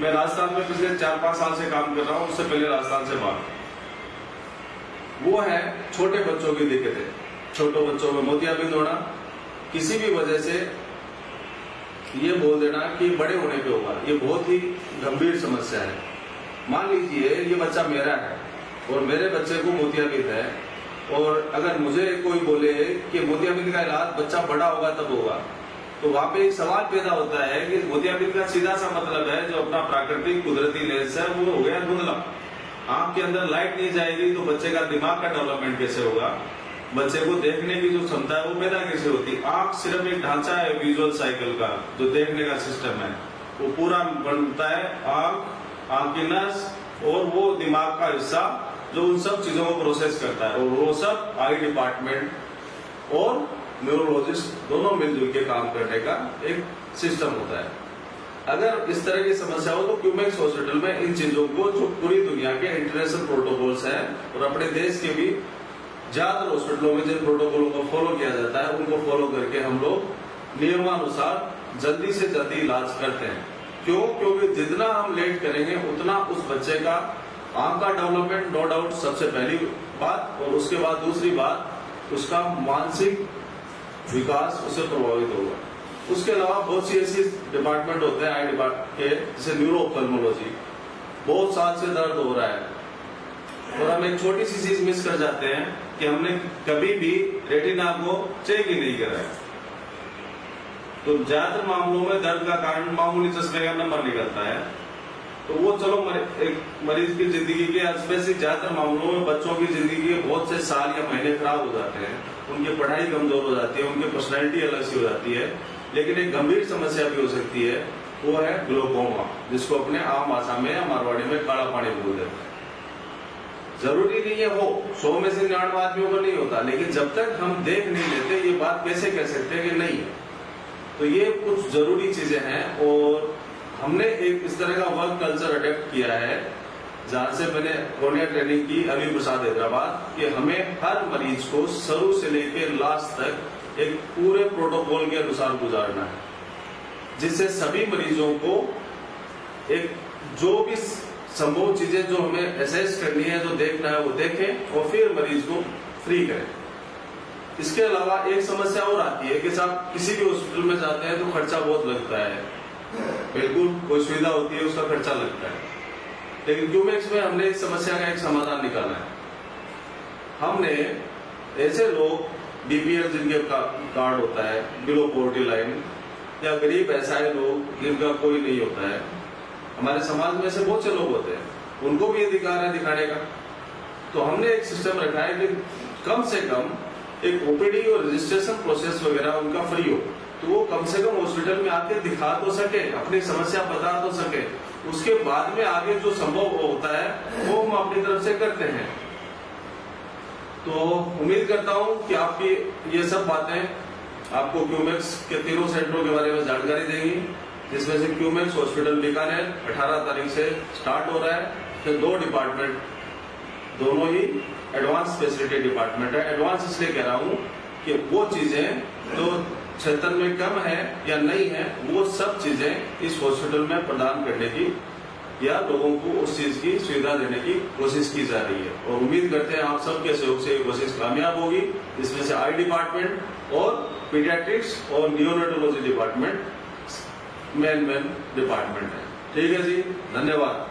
मैं राजस्थान में पिछले 4-5 साल से काम कर रहा हूँ, उससे पहले राजस्थान से बाहर। वो है छोटे बच्चों की दिक्कतें, छोटे बच्चों में मोतियाबिंद होना, किसी भी वजह से ये बोल देना कि बड़े होने पे होगा, ये बहुत ही गंभीर समस्या है। मान लीजिए ये बच्चा मेरा है और मेरे बच्चे को मोतियाबिंद है, और अगर मुझे कोई बोले कि मोतियाबिंद का इलाज बच्चा बड़ा होगा तब होगा, तो वहां पे एक सवाल पैदा होता है कि मोतियाबिंद का सीधा सा मतलब है जो अपना प्राकृतिक कुदरती लेंस है वो हो गया धुंधला। आंख के अंदर लाइट नहीं जाएगी तो बच्चे का दिमाग का डेवलपमेंट कैसे होगा, बच्चे को देखने की जो क्षमता है वो पैदा कैसे होती। आंख सिर्फ एक ढांचा है विजुअल साइकिल का, जो देखने का सिस्टम है वो पूरा बनता है आंख की नस और वो दिमाग का हिस्सा जो उन सब चीजों को प्रोसेस करता है, और वो सब आई डिपार्टमेंट और न्यूरोलॉजिस्ट दोनों मिलजुल के काम करने का एक सिस्टम होता है। अगर इस तरह की समस्या हो तो क्यूमेक्स हॉस्पिटल में इन चीजों को, जो पूरी दुनिया के इंटरनेशनल प्रोटोकॉल्स हैं और अपने देश के भी ज्यादातर हॉस्पिटलों में जिन प्रोटोकॉलों को फॉलो किया जाता है उनको फॉलो करके हम लोग नियमानुसार जल्दी से जल्दी इलाज करते हैं। क्यों? क्योंकि जितना हम लेट करेंगे उतना उस बच्चे का आंख का डेवलपमेंट नो डाउट सबसे पहली बात, और उसके बाद दूसरी बात उसका मानसिक विकास उससे प्रभावित होगा। उसके अलावा बहुत सी ऐसी डिपार्टमेंट होते हैं आई डिपार्टमेंट के, जैसे न्यूरोऑफ्थल्मोलॉजी, बहुत साल से दर्द हो रहा है और हम एक छोटी सी चीज मिस कर जाते हैं कि हमने कभी भी रेटिना को चेक ही नहीं करा है। तो ज्यादातर मामलों में दर्द का कारण मामूली चश्मे का नंबर निकलता है, तो वो चलो एक मरीज की जिंदगी के स्पेसिफिक ज्यादातर मामलों में बच्चों की जिंदगी के बहुत से साल या महीने खराब हो जाते हैं, उनकी पढ़ाई कमजोर हो जाती है, उनकी पर्सनैलिटी अलग सी हो जाती है। लेकिन एक गंभीर समस्या भी हो सकती है, वो है ग्लोकोमा, जिसको अपने आम भाषा में या मारवाड़ी में काला पानी बोल देते हैं। जरूरी नहीं है हो 100 में से 99 आदमियों को नहीं होता, लेकिन जब तक हम देख नहीं लेते ये बात कैसे कह सकते हैं कि नहीं है। तो ये कुछ जरूरी चीजें हैं, और हमने एक इस तरह का वर्क कल्चर अडेप्ट किया है जहां से मैंने कॉर्निया ट्रेनिंग की अभी प्रसाद हैदराबाद, कि हमें हर मरीज को शुरू से लेकर लास्ट तक एक पूरे प्रोटोकॉल के अनुसार गुजारना है, जिससे सभी मरीजों को एक जो भी संभव चीजें जो हमें एसेस करनी है, जो देखना है वो देखें और फिर मरीज को फ्री करें। इसके अलावा एक समस्या और आती है कि साहब किसी भी हॉस्पिटल में जाते हैं तो खर्चा बहुत लगता है, बिल्कुल कोई सुविधा होती है उसका खर्चा लगता है, लेकिन क्यूमेक्स में हमने इस समस्या का एक समाधान निकाला है। हमने ऐसे लोग बीपीएल जिनके कार्ड होता है, बिलो पॉवर्टी लाइन, या गरीब ऐसा है लोग जिनका कोई नहीं होता है, हमारे समाज में से बहुत से लोग होते हैं, उनको भी अधिकार है दिखाने का। तो हमने एक सिस्टम रखा है कि कम से कम एक ओपीडी और रजिस्ट्रेशन प्रोसेस वगैरह उनका फ्री हो, तो वो कम से कम हॉस्पिटल में आके दिखा तो सके, अपनी समस्या बता तो सके। उसके बाद में आगे जो संभव होता है वो हम अपनी तरफ से करते हैं। तो उम्मीद करता हूं कि आपकी ये सब बातें आपको क्यूमेक्स के तीनों सेंटरों के बारे में जानकारी देंगी, जिसमें से क्यूमेक्स हॉस्पिटल बीकानेर 18 तारीख से स्टार्ट हो रहा है। फिर 2 डिपार्टमेंट, दोनों ही एडवांस फैसिलिटी डिपार्टमेंट है। एडवांस इसलिए कह रहा हूं कि वो चीजें जो क्षेत्र में कम है या नहीं है, वो सब चीजें इस हॉस्पिटल में प्रदान करने की या लोगों को उस चीज की सुविधा देने की कोशिश की जा रही है, और उम्मीद करते हैं आप सबके सहयोग से ये कोशिश कामयाब होगी। इसमें से आई डिपार्टमेंट और पीडियाट्रिक्स और नियोनेटोलॉजी डिपार्टमेंट मेन डिपार्टमेंट है। ठीक है जी, धन्यवाद।